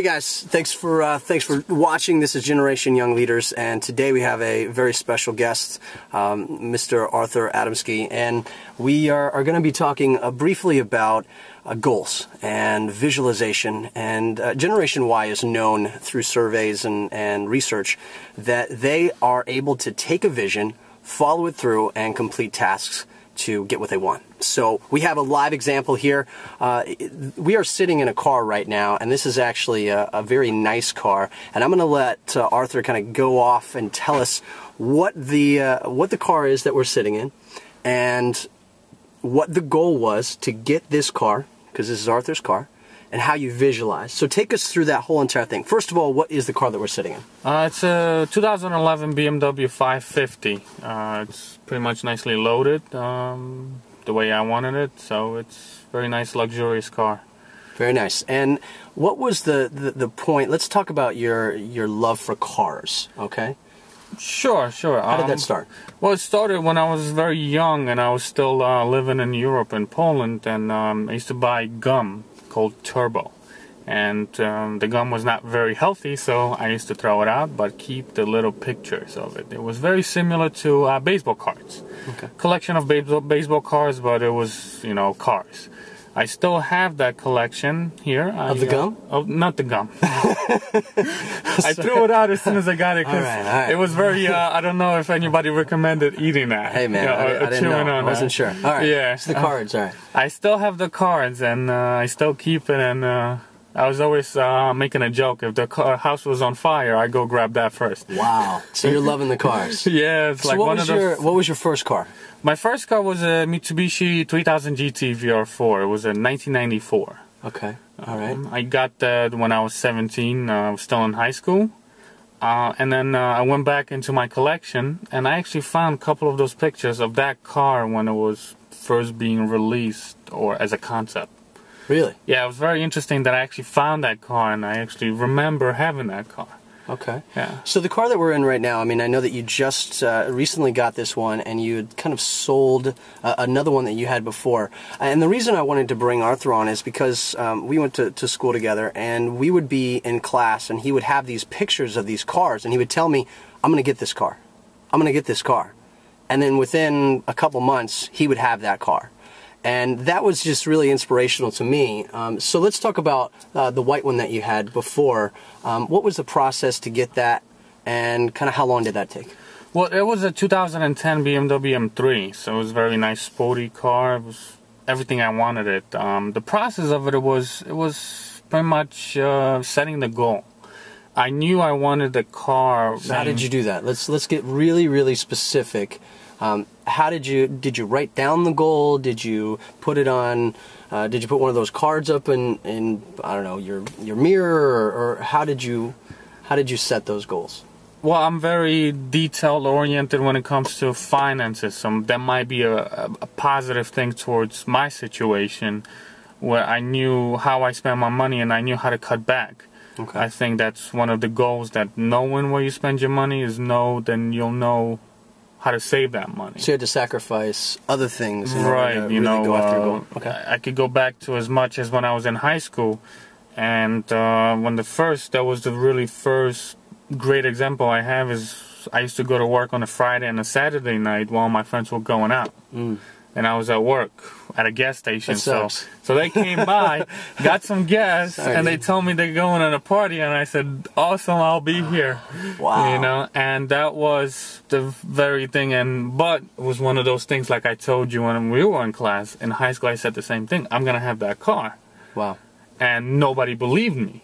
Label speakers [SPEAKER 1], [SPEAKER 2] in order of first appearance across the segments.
[SPEAKER 1] guys, thanks for watching. This is Generation Young Leaders, and today we have a very special guest, Mr. Arthur Adamski, and we are going to be talking briefly about goals and visualization. And Generation Y is known through surveys and research that they are able to take a vision, follow it through, and complete tasks to get what they want. So we have a live example here. We are sitting in a car right now, and this is actually a very nice car. And I'm going to let Arthur kind of go off and tell us what the car is that we're sitting in, and what the goal was to get this car, because this is Arthur's car, and how you visualize. So take us through that whole entire thing. First of all, what is the car that we're sitting in?
[SPEAKER 2] It's a 2011 BMW 550. It's pretty much nicely loaded, the way I wanted it. So it's a very nice, luxurious car.
[SPEAKER 1] Very nice. And what was the point? Let's talk about your love for cars, okay?
[SPEAKER 2] Sure.
[SPEAKER 1] How did that start?
[SPEAKER 2] Well, it started when I was very young, and I was still living in Europe, in Poland, and I used to buy gum called Turbo, and the gum was not very healthy, so I used to throw it out but keep the little pictures of it. It was very similar to baseball cards. Okay. Collection of baseball cards, but it was, you know, cars. I still have that collection here.
[SPEAKER 1] Of the gum?
[SPEAKER 2] Oh, not the gum. I threw it out as soon as I got it, because it was very, I don't know if anybody recommended eating that.
[SPEAKER 1] Hey man, I didn't know. I wasn't sure. All right,
[SPEAKER 2] yeah.
[SPEAKER 1] It's the cards, all right.
[SPEAKER 2] I still have the cards, and I still keep it, and I was always making a joke. If the house was on fire, I'd go grab that first.
[SPEAKER 1] Wow. So you're loving the cars.
[SPEAKER 2] Yeah, it's like one of those.
[SPEAKER 1] What was your first car?
[SPEAKER 2] My first car was a Mitsubishi 3000 GT VR4. It was a 1994.
[SPEAKER 1] Okay, all right.
[SPEAKER 2] I got that when I was 17. I was still in high school. And then I went back into my collection, and I actually found a couple of those pictures of that car when it was first being released, or as a concept.
[SPEAKER 1] Really?
[SPEAKER 2] Yeah, it was very interesting that I actually found that car, and I actually remember having that car.
[SPEAKER 1] Okay.
[SPEAKER 2] Yeah.
[SPEAKER 1] So the car that we're in right now, I mean, I know that you just recently got this one, and you had kind of sold another one that you had before. And the reason I wanted to bring Arthur on is because we went to school together, and we would be in class, and he would have these pictures of these cars, and he would tell me, I'm going to get this car. I'm going to get this car. And then within a couple months, he would have that car. And that was just really inspirational to me. So let's talk about the white one that you had before. What was the process to get that, and kind of how long did that take?
[SPEAKER 2] Well, it was a 2010 BMW M3, so it was a very nice, sporty car. It was everything I wanted it. The process of it was pretty much setting the goal. I knew I wanted the car.
[SPEAKER 1] So how did you do that? Let's get really specific. How did you write down the goal? Did you put it on? Did you put one of those cards up in I don't know, your mirror, or how did you set those goals?
[SPEAKER 2] Well, I'm very detail oriented when it comes to finances. So that might be a positive thing towards my situation, where I knew how I spent my money and I knew how to cut back. Okay. I think that's one of the goals, that knowing where you spend your money then you'll know how to save that money.
[SPEAKER 1] So you had to sacrifice other things in
[SPEAKER 2] order
[SPEAKER 1] to really go after your goal.
[SPEAKER 2] Okay. I could go back to as much as when I was in high school, and that was the really first great example I have is I used to go to work on a Friday and a Saturday night while my friends were going out. And I was at work at a gas station. So they came by, got some gas, and they told me they're going on a party, and I said, awesome, I'll be here.
[SPEAKER 1] Wow.
[SPEAKER 2] You know, and that was the very thing. But it was one of those things, like I told you when we were in class. In high school, I said the same thing. I'm going to have that car.
[SPEAKER 1] Wow.
[SPEAKER 2] And nobody believed me.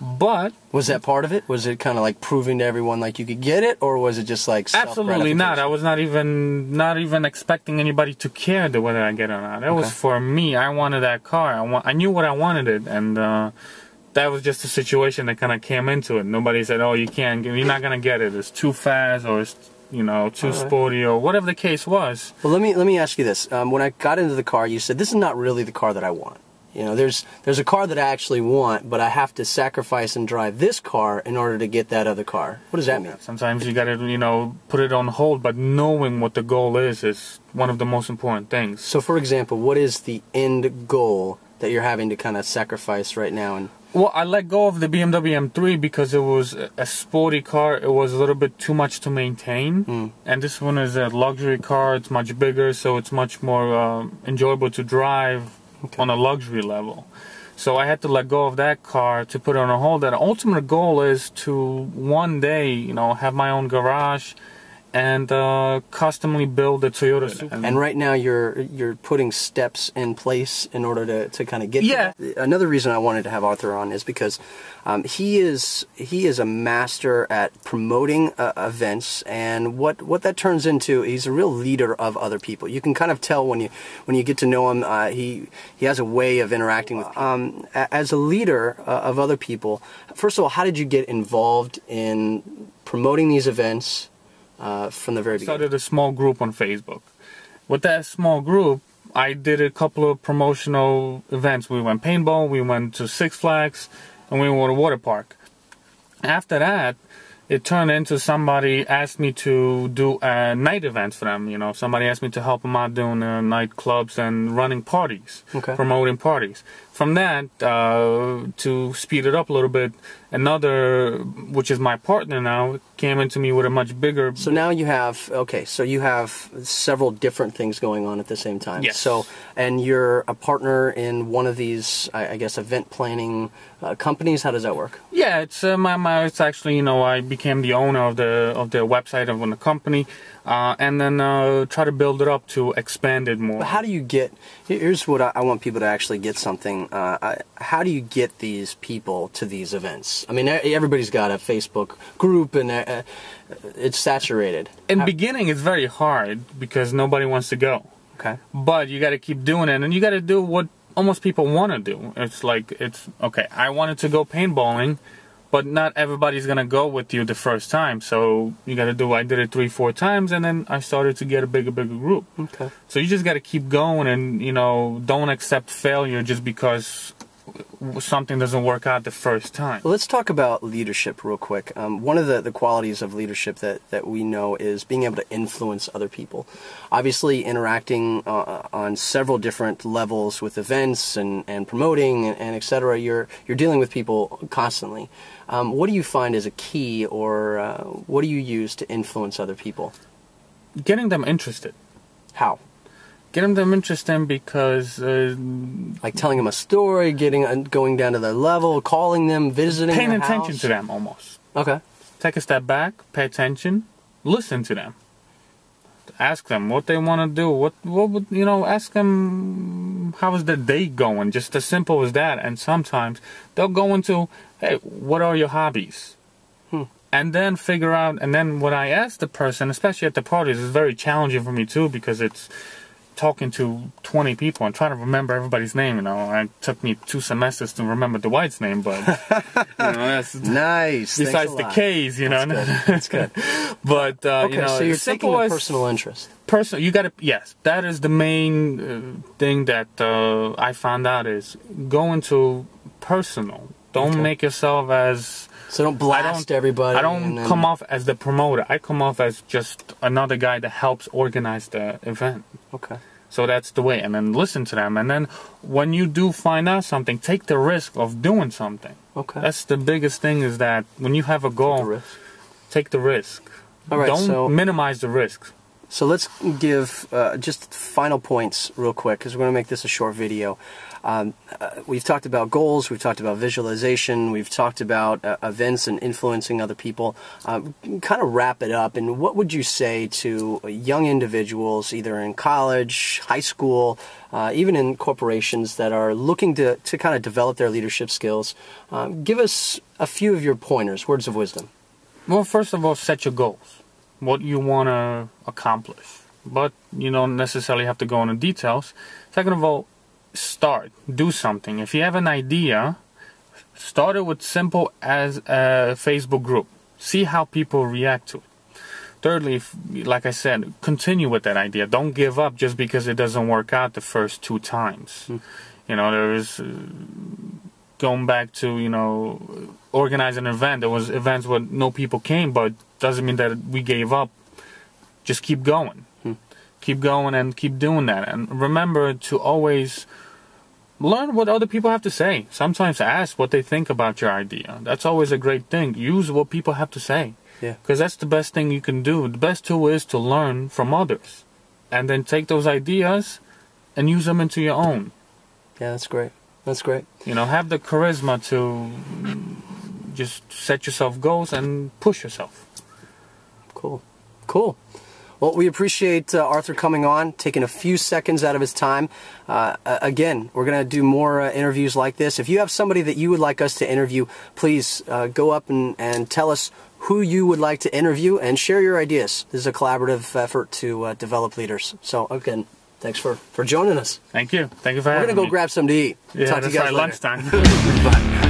[SPEAKER 2] But
[SPEAKER 1] was that part of it? Was it kind of like proving to everyone like you could get it, or was it just like
[SPEAKER 2] absolutely not? I was not even expecting anybody to care whether I get it or not. It was for me. I wanted that car. I knew what I wanted it, and that was just a situation that kind of came into it. Nobody said, "Oh, you can't. You're not gonna get it. It's too fast, or it's too sporty, or whatever the case was."
[SPEAKER 1] Well, let me ask you this. When I got into the car, you said, "This is not really the car that I want." You know, there's a car that I actually want, but I have to sacrifice and drive this car in order to get that other car. What does that mean?
[SPEAKER 2] Sometimes you got to, put it on hold, but knowing what the goal is one of the most important things.
[SPEAKER 1] So, for example, what is the end goal that you're having to kind of sacrifice right now? And
[SPEAKER 2] Well, I let go of the BMW M3 because it was a sporty car. It was a little bit too much to maintain. And this one is a luxury car. It's much bigger, so it's much more enjoyable to drive on a luxury level. So I had to let go of that car to put it on a hold. The ultimate goal is to one day, you know, have my own garage and customly build a Toyota Supra.
[SPEAKER 1] And right now you're putting steps in place in order to kind of get to that. Another reason I wanted to have Arthur on is because he is a master at promoting events, and what that turns into, he's a real leader of other people. You can kind of tell when you get to know him. He has a way of interacting with people. As a leader of other people, first of all, how did you get involved in promoting these events? From the very beginning.
[SPEAKER 2] I started a small group on Facebook. With that small group, I did a couple of promotional events. We went paintball, we went to Six Flags, and we went to a water park. After that, it turned into somebody asked me to do night events for them. You know, somebody asked me to help them out doing nightclubs and running parties, promoting parties. From that, to speed it up a little bit, another, which is my partner now, came into me with a much bigger...
[SPEAKER 1] So now you have, so you have several different things going on at the same time.
[SPEAKER 2] Yes.
[SPEAKER 1] So, and you're a partner in one of these, I guess, event planning companies. How does that work?
[SPEAKER 2] Yeah, it's it's actually, you know, I became the owner of the website of the company, and then try to build it up to expand it more.
[SPEAKER 1] But how do you get, here's what I want people to actually get something. How do you get these people to these events? I mean, everybody's got a Facebook group and it's saturated.
[SPEAKER 2] In the beginning, it's very hard because nobody wants to go.
[SPEAKER 1] Okay.
[SPEAKER 2] But you got to keep doing it, and you got to do what almost people want to do. It's like, okay, I wanted to go paintballing, but not everybody's going to go with you the first time. So you got to do, I did it 3-4 times, and then I started to get a bigger group.
[SPEAKER 1] Okay.
[SPEAKER 2] So you just got to keep going and, you know, don't accept failure just because something doesn't work out the first time.
[SPEAKER 1] Well, let's talk about leadership real quick. One of the qualities of leadership that we know is being able to influence other people. Obviously, interacting on several different levels with events and promoting and et cetera, you're dealing with people constantly. What do you find is a key, or what do you use to influence other people?
[SPEAKER 2] Getting them interested.
[SPEAKER 1] How?
[SPEAKER 2] Getting them interested because...
[SPEAKER 1] like telling them a story, going down to their level, calling them, visiting
[SPEAKER 2] paying
[SPEAKER 1] their
[SPEAKER 2] attention
[SPEAKER 1] house.
[SPEAKER 2] to them, almost.
[SPEAKER 1] Okay.
[SPEAKER 2] Take a step back, pay attention, listen to them. Ask them what they want to do. What would, you know, ask them how is their day going, just as simple as that. And sometimes they'll go into, hey, what are your hobbies? And then figure out, and then when I ask the person, especially at the parties, it's very challenging for me too, because it's talking to 20 people and trying to remember everybody's name. You know, it took me 2 semesters to remember Dwight's name, but you know, that's
[SPEAKER 1] nice.
[SPEAKER 2] Besides the K's, you know,
[SPEAKER 1] that's good.
[SPEAKER 2] But
[SPEAKER 1] okay,
[SPEAKER 2] you know,
[SPEAKER 1] so you're taking a personal interest.
[SPEAKER 2] You got to, yes, that is the main thing that I found out is go into personal. Don't make yourself as.
[SPEAKER 1] So don't blast everybody.
[SPEAKER 2] I don't come off as the promoter. I come off as just another guy that helps organize the event.
[SPEAKER 1] Okay.
[SPEAKER 2] So that's the way. And then listen to them. And then when you do find out something, take the risk of doing something.
[SPEAKER 1] Okay.
[SPEAKER 2] That's the biggest thing, is that when you have a goal, take the risk.
[SPEAKER 1] All right,
[SPEAKER 2] don't minimize the risks.
[SPEAKER 1] So let's give just final points real quick, because we're going to make this a short video. We've talked about goals, we've talked about visualization, we've talked about events and influencing other people. Kind of wrap it up, and what would you say to young individuals, either in college, high school, even in corporations that are looking to kind of develop their leadership skills? Give us a few of your pointers, words of wisdom.
[SPEAKER 2] Well, first of all, set your goals. What you want to accomplish. But you don't necessarily have to go into details. Second of all, start. Do something. If you have an idea, start it with simple as a Facebook group. See how people react to it. Thirdly, like I said, continue with that idea. Don't give up just because it doesn't work out the first 2 times. You know, there is... going back to, you know, organize an event. There was events where no people came, but doesn't mean that we gave up. Just keep going. Keep going and keep doing that. And remember to always learn what other people have to say. Sometimes ask what they think about your idea. That's always a great thing. Use what people have to say.
[SPEAKER 1] Yeah.
[SPEAKER 2] Because that's the best thing you can do. The best tool is to learn from others. And then take those ideas and use them into your own.
[SPEAKER 1] Yeah, that's great. That's great.
[SPEAKER 2] You know, have the charisma to just set yourself goals and push yourself.
[SPEAKER 1] Cool. Cool. Well, we appreciate Arthur coming on, taking a few seconds out of his time. Again, we're going to do more interviews like this. If you have somebody that you would like us to interview, please go up and tell us who you would like to interview and share your ideas. This is a collaborative effort to develop leaders. So, again, thanks for joining us.
[SPEAKER 2] Thank you. Thank you for having me.
[SPEAKER 1] We're going to go grab something to eat.
[SPEAKER 2] Yeah,
[SPEAKER 1] Talk to you guys
[SPEAKER 2] right,
[SPEAKER 1] later.
[SPEAKER 2] lunchtime.
[SPEAKER 1] Bye.